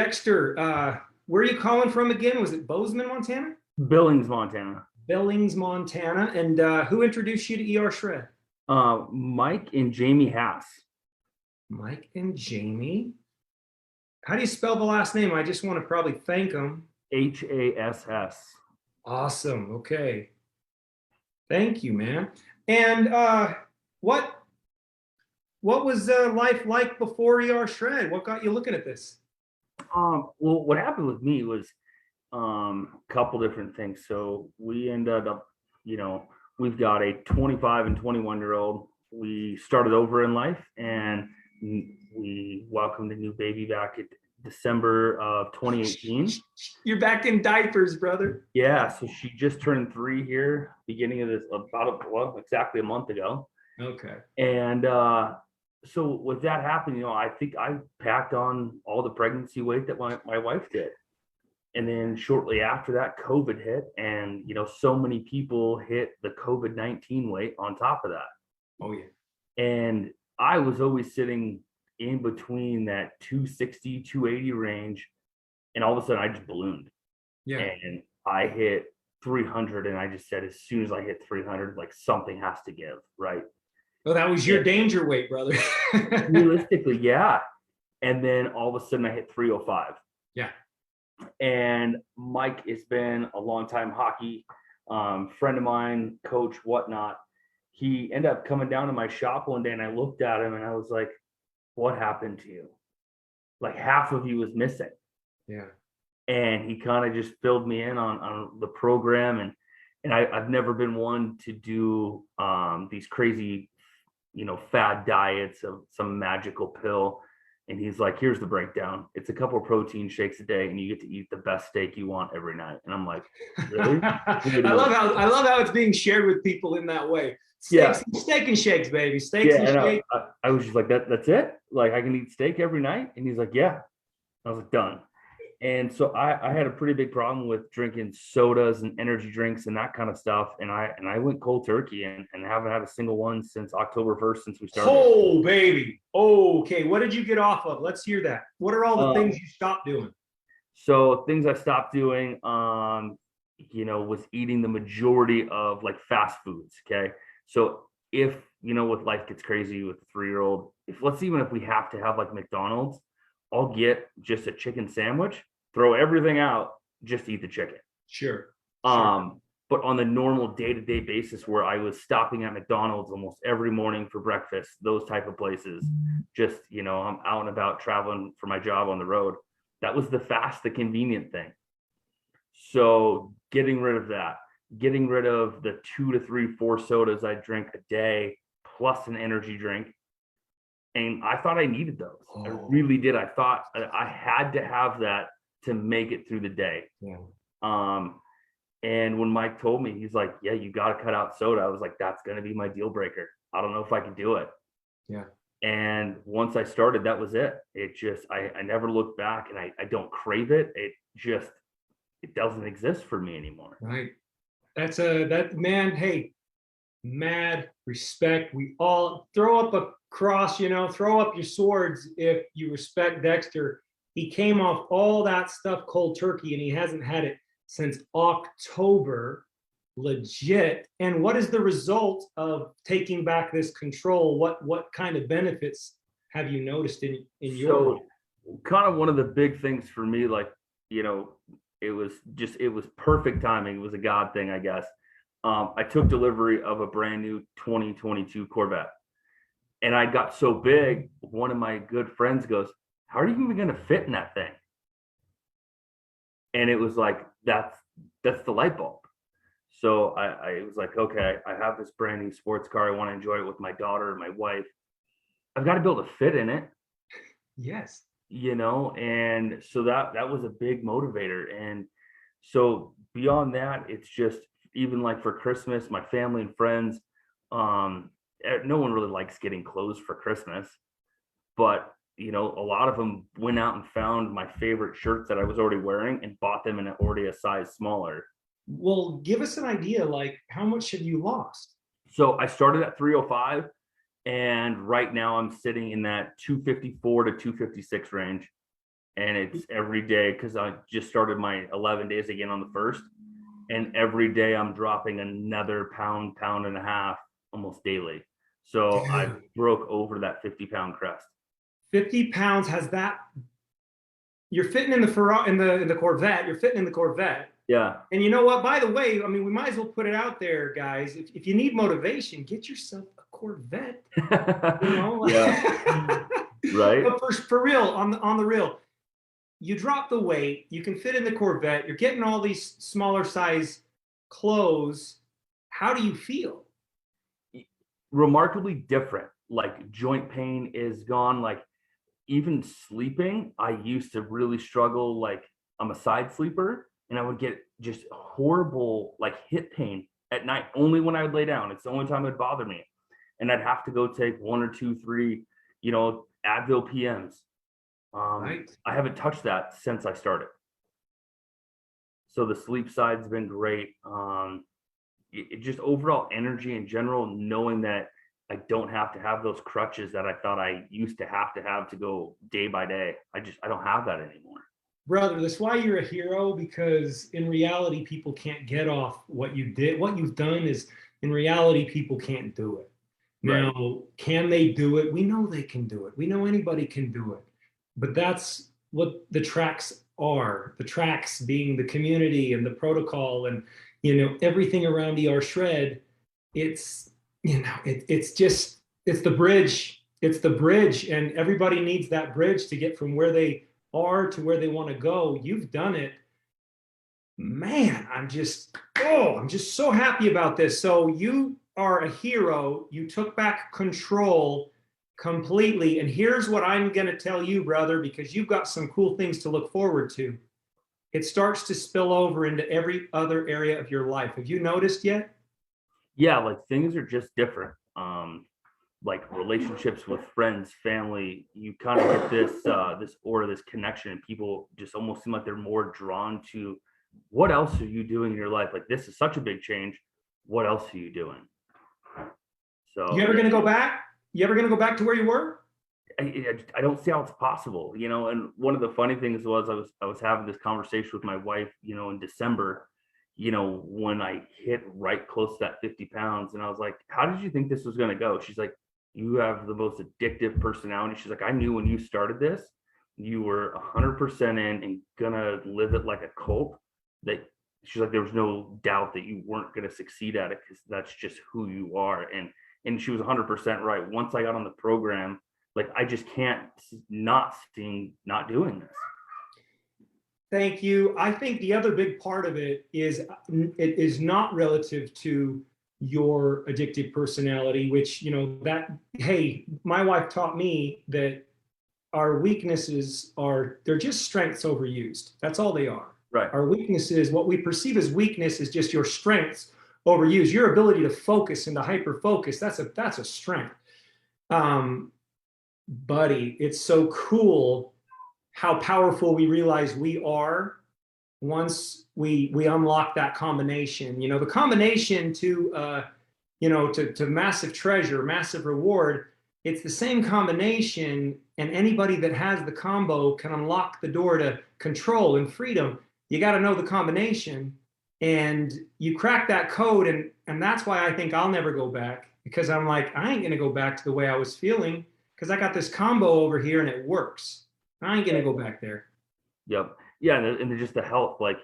Dexter, where are you calling from again? Was it Bozeman, Montana? Billings, Montana. Billings, Montana. And who introduced you to ER Shred? Mike and Jamie Hass. Mike and Jamie. How do you spell the last name? I just want to probably thank them. Hass. Awesome. Okay. Thank you, man. And what was life like before ER Shred? What got you looking at this? Well, what happened with me was a couple different things. So we ended up, we've got a 25 and 21-year-old. We started over in life, and we welcomed a new baby back in December of 2018. You're back in diapers, brother. Yeah, so she just turned 3 here, beginning of this, exactly a month ago. Okay. And so with that happening, I think I packed on all the pregnancy weight that my wife did. And then shortly after that, COVID hit, and so many people hit the COVID-19 weight on top of that. Oh yeah. And I was always sitting in between that 260, 280 range, and all of a sudden I just ballooned. Yeah. And I hit 300, and I just said, as soon as I hit 300, like, something has to give, right? Well, that was your danger weight, brother. Realistically, yeah. And then all of a sudden I hit 305. Yeah. And Mike has been a longtime hockey friend of mine, coach, whatnot. He ended up coming down to my shop one day, and I looked at him and I was like, what happened to you? Like, half of you was missing. Yeah. And he kind of just filled me in on the program. And I've never been one to do these crazy, fad diets of some magical pill. And he's like, here's the breakdown. It's a couple of protein shakes a day, and you get to eat the best steak you want every night. And I'm like, really? I love how it's being shared with people in that way. Steak and shakes, baby. Steaks and shakes. I was just like, that's it? Like, I can eat steak every night? And he's like, yeah. I was like, done. And so I had a pretty big problem with drinking sodas and energy drinks and that kind of stuff. And I went cold turkey and haven't had a single one since October 1st, since we started. Oh, baby. Okay. What did you get off of? Let's hear that. What are all the things you stopped doing? So things I stopped doing, was eating the majority of like fast foods. Okay. So if, with life gets crazy with a 3-year-old, even if we have to have like McDonald's, I'll get just a chicken sandwich, throw everything out, just eat the chicken. Sure. But on the normal day-to-day basis, where I was stopping at McDonald's almost every morning for breakfast, those type of places, just, I'm out and about traveling for my job on the road. That was the fast, the convenient thing. So getting rid of that, getting rid of the 2 to 3, 4 sodas I drink a day, plus an energy drink. And I thought I needed those. I really did. I thought I had to have that to make it through the day. Yeah. And when Mike told me, he's like, yeah, you got to cut out soda. I was like, that's going to be my deal breaker. I don't know if I can do it. Yeah. And once I started, that was it. It just, I never looked back, and I don't crave it. It doesn't exist for me anymore. Right. Man, hey, mad respect. We all throw up a cross, throw up your swords if you respect Dexter. He came off all that stuff cold turkey, and he hasn't had it since October, legit. And what is the result of taking back this control? What kind of benefits have you noticed in your life? Kind of one of the big things for me, like, it was perfect timing. It was a God thing, I guess. I took delivery of a brand new 2022 Corvette, and I got so big, one of my good friends goes, how are you even going to fit in that thing? And it was like, that's the light bulb. So I was like, okay, I have this brand new sports car. I want to enjoy it with my daughter and my wife. I've got to be able to fit in it. Yes. And so that was a big motivator. And so beyond that, it's just, even like for Christmas, my family and friends, no one really likes getting clothes for Christmas, but a lot of them went out and found my favorite shirts that I was already wearing and bought them in already a size smaller. Well, give us an idea, like, how much have you lost? So I started at 305, and right now I'm sitting in that 254 to 256 range. and it's every day because I just started my 11 days again on the 1st, and every day I'm dropping another pound, pound and a half almost daily. So I Dude, broke over that 50-pound crest. 50 pounds has that. You're fitting in the Ferrari, in the Corvette. You're fitting in the Corvette. Yeah. And you know what? By the way, I mean, we might as well put it out there, guys. If you need motivation, get yourself a Corvette. You know, Yeah. Right. but for real, on the real, you drop the weight. You can fit in the Corvette. You're getting all these smaller size clothes. How do you feel? Remarkably different. Like joint pain is gone. Like even sleeping, I used to really struggle. Like I'm a side sleeper, and I would get just horrible like hip pain at night only when I would lay down. It's the only time it would bother me, and I'd have to go take 1 or 2, 3, Advil PMs. Right. I haven't touched that since I started. So the sleep side's been great. It just overall energy in general, knowing that I don't have to have those crutches that I thought I used to have to go day by day. I don't have that anymore. Brother, that's why you're a hero, because in reality, people can't get off what you did. What you've done is, in reality, people can't do it. Right. Now, can they do it? We know they can do it. We know anybody can do it. But that's what the tracks are. The tracks being the community and the protocol and, everything around ER Shred. It's, it's just, it's the bridge. It's the bridge. And everybody needs that bridge to get from where they are to where they want to go. You've done it. Man, I'm just so happy about this. So you are a hero. You took back control completely. And here's what I'm going to tell you, brother, because you've got some cool things to look forward to. It starts to spill over into every other area of your life. Have you noticed yet? Yeah, like things are just different. Like relationships with friends, family, you kind of get this aura, this connection, and people just almost seem like they're more drawn to what else are you doing in your life? Like this is such a big change. What else are you doing? So You ever going to go back? You ever going to go back to where you were? I don't see how it's possible, and one of the funny things was I was having this conversation with my wife, in December, when I hit right close to that 50 pounds, and I was like, how did you think this was going to go? She's like, you have the most addictive personality. She's like, I knew when you started this, you were 100% in and gonna live it like a cult. That she's like, there was no doubt that you weren't going to succeed at it because that's just who you are. And she was 100% right. Once I got on the program, like I just can't not doing this. Thank you. I think the other big part of it is not relative to your addictive personality, which, hey, my wife taught me that our weaknesses they're just strengths overused. That's all they are. Right. Our weaknesses, what we perceive as weakness, is just your strengths overused. Your ability to focus and to hyper focus, that's a strength. Buddy, it's so cool how powerful we realize we are once we unlock that combination. The combination to massive treasure, massive reward. It's the same combination, and anybody that has the combo can unlock the door to control and freedom. You got to know the combination, and you crack that code, and that's why I think I'll never go back, because I'm like, I ain't gonna go back to the way I was feeling, because I got this combo over here and it works. I ain't gonna go back there. Yep. Yeah, and just the health, like,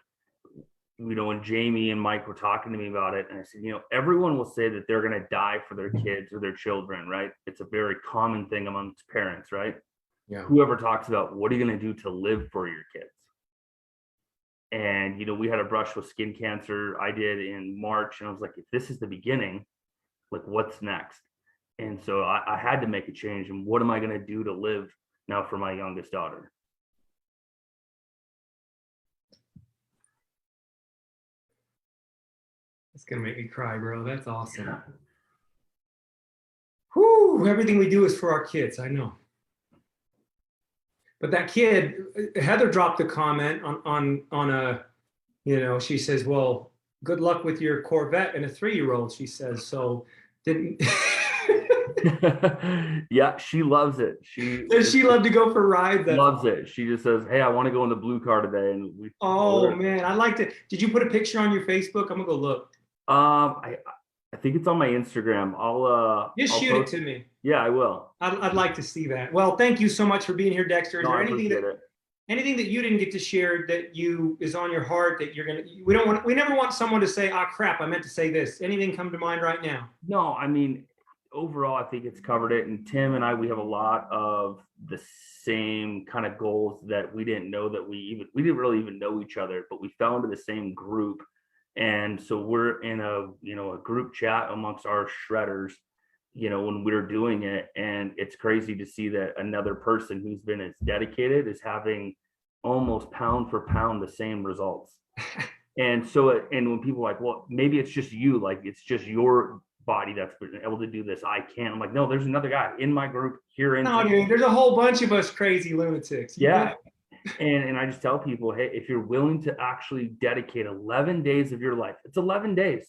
when Jamie and Mike were talking to me about it, and I said, everyone will say that they're going to die for their kids or their children, right? It's a very common thing amongst parents, right? Yeah. Whoever talks about what are you going to do to live for your kids? And, we had a brush with skin cancer. I did in March, and I was like, if this is the beginning, like what's next? And so I had to make a change. And what am I going to do to live now for my youngest daughter? It's gonna make me cry, bro. That's awesome. Yeah. Whoo, everything we do is for our kids, I know. But that kid, Heather dropped a comment on a, she says, well, good luck with your Corvette and a 3-year-old, she says. So didn't Yeah, she loves it. Does she love to go for rides? That's loves it. She just says, "Hey, I want to go in the blue car today," and we. Oh man, I like to. Did you put a picture on your Facebook? I'm gonna go look. I think it's on my Instagram. Just I'll shoot it post. to me. Yeah, I will. I'd like to see that. Well, thank you so much for being here, Dexter. Is No, there I appreciate it. anything that you didn't get to share that you is on your heart that you're gonna? We never want someone to say, "Ah, crap, I meant to say this." Anything come to mind right now? No, I mean, overall, I think it's covered it. And Tim and I, we have a lot of the same kind of goals that we didn't know that we didn't really even know each other, but we fell into the same group. And so we're in a group chat amongst our shredders, when we're doing it. And it's crazy to see that another person who's been as dedicated is having almost pound for pound the same results. And so, and when people are like, well, maybe it's just you, like it's just your body that's been able to do this. I can't. I'm like, no, there's another guy in my group here in. No, dude, there's a whole bunch of us crazy lunatics. Yeah. And I just tell people, hey, if you're willing to actually dedicate 11 days of your life, it's 11 days.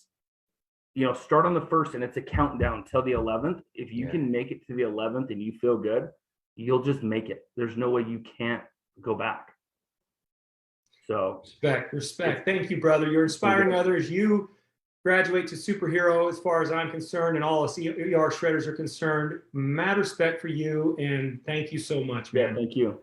Start on the 1st and it's a countdown till the 11th. If you can make it to the 11th and you feel good, you'll just make it. There's no way you can't go back. So respect. Thank you, brother. You're inspiring others. You graduate to superhero as far as I'm concerned, and all us ER shredders are concerned. Mad respect for you, and thank you so much, man. Yeah, thank you.